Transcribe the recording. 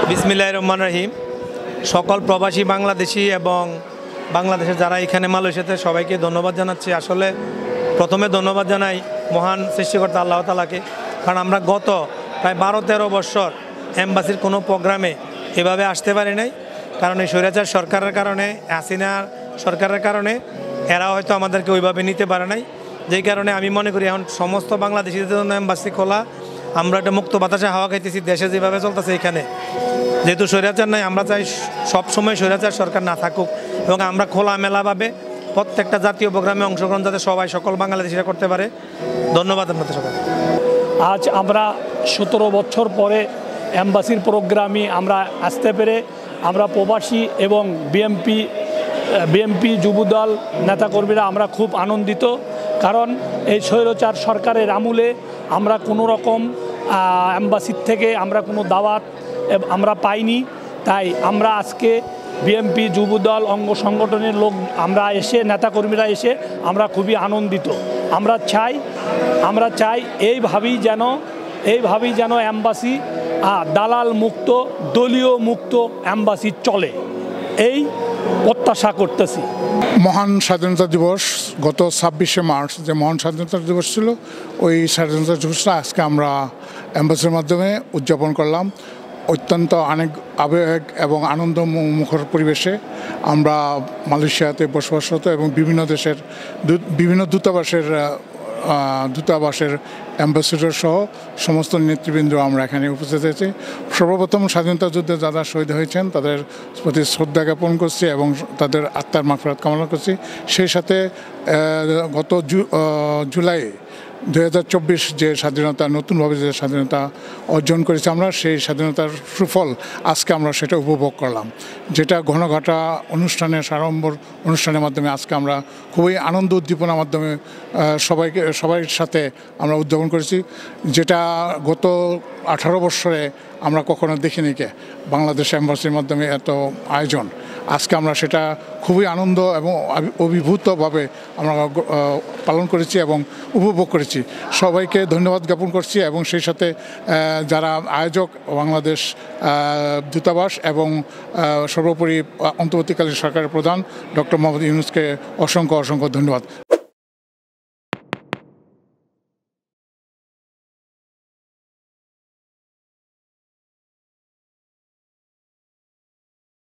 বিসমিল্লাহির রহমানির রহিম। সকল প্রবাসী বাংলাদেশি এবং বাংলাদেশের যারা এখানে মালয়েশিয়াতে সবাইকে ধন্যবাদ জানাচ্ছি। আসলে প্রথমে ধন্যবাদ জানাই মহান সৃষ্টিকর্তা আল্লাহ তাআলাকে, কারণ আমরা গত প্রায় 12-13 বছর এম্বাসির কোনো প্রোগ্রামে এভাবে আসতে পারি নাই। কারণ এই স্বৈরাচার সরকারের কারণে, হাসিনার সরকারের কারণে এরা হয়তো আমাদেরকে ওইভাবে নিতে পারে নাই। যেই কারণে আমি মনে করি এখন সমস্ত বাংলাদেশিদের জন্য এম্বাসি খোলা, আমরা একটা মুক্ত বাতাসে হাওয়া খাইতেছি। দেশে যেভাবে চলতেছে এখানে যেহেতু স্বৈরাচার নাই, আমরা চাই সবসময় স্বৈরাচার সরকার না থাকুক এবং আমরা খোলামেলাভাবে প্রত্যেকটা জাতীয় প্রোগ্রামে অংশগ্রহণ যাতে সকল বাংলাদেশিরা করতে পারে। ধন্যবাদ আপনাদের সবাই। আজ আমরা 17 বছর পরে এম্বাসির প্রোগ্রামে আমরা আসতে পেরে আমরা প্রবাসী এবং বিএমপি যুবদল নেতাকর্মীরা আমরা খুব আনন্দিত। কারণ এই স্বৈরাচার সরকারের আমলে আমরা কোনো রকম এম্বাসির থেকে আমরা কোনো দাওয়াত আমরা পাইনি। তাই আমরা আজকে বিএমপি যুবদল অঙ্গ সংগঠনের লোক আমরা এসে নেতাকর্মীরা এসে আমরা খুবই আনন্দিত। আমরা চাই এইভাবেই যেন এম্বাসি দালাল মুক্ত, দলীয় মুক্ত এম্বাসি চলে, এই প্রত্যাশা করতেছি। মহান স্বাধীনতা দিবস গত 26শে মার্চ যে মহান স্বাধীনতা দিবস ছিল, ওই স্বাধীনতা দিবসটা আজকে আমরা এম্বাসির মাধ্যমে উদযাপন করলাম। অত্যন্ত অনেক আবেগ এবং আনন্দ মুখর পরিবেশে আমরা মালয়েশিয়াতে বসবাসরত এবং বিভিন্ন দেশের বিভিন্ন দূতাবাসের অ্যাম্বাসেডর সহ সমস্ত নেতৃবৃন্দ আমরা এখানে উপস্থিত হয়েছি। সর্বপ্রথম স্বাধীনতা যুদ্ধে যারা শহীদ হয়েছেন তাদের প্রতি শ্রদ্ধা জ্ঞাপন করছি এবং তাদের আত্মার মাগফিরাত কামনা করছি। সেই সাথে গত জুলাই 2024 যে স্বাধীনতা, নতুনভাবে যে স্বাধীনতা অর্জন করেছি আমরা, সেই স্বাধীনতার সুফল আজকে আমরা সেটা উপভোগ করলাম, যেটা ঘনঘটা অনুষ্ঠানের সাড়ম্বর অনুষ্ঠানের মাধ্যমে আজকে আমরা খুবই আনন্দ উদ্দীপনার মাধ্যমে সবাই সাথে আমরা উদযাপন করেছি, যেটা গত 18 বছরে আমরা কখনো দেখিনি। বাংলাদেশ এম্বাসির মাধ্যমে এত আয়োজন আজকে আমরা সেটা খুবই আনন্দ এবং অভিভূতভাবে আমরা পালন করেছি এবং উপভোগ করেছি। সবাইকে ধন্যবাদ জ্ঞাপন করছি এবং সেই সাথে যারা আয়োজক বাংলাদেশ দূতাবাস এবং সর্বোপরি অন্তর্বর্তীকালীন সরকারের প্রধান ডক্টর মোহাম্মদ ইউনূসকে অসংখ্য ধন্যবাদ।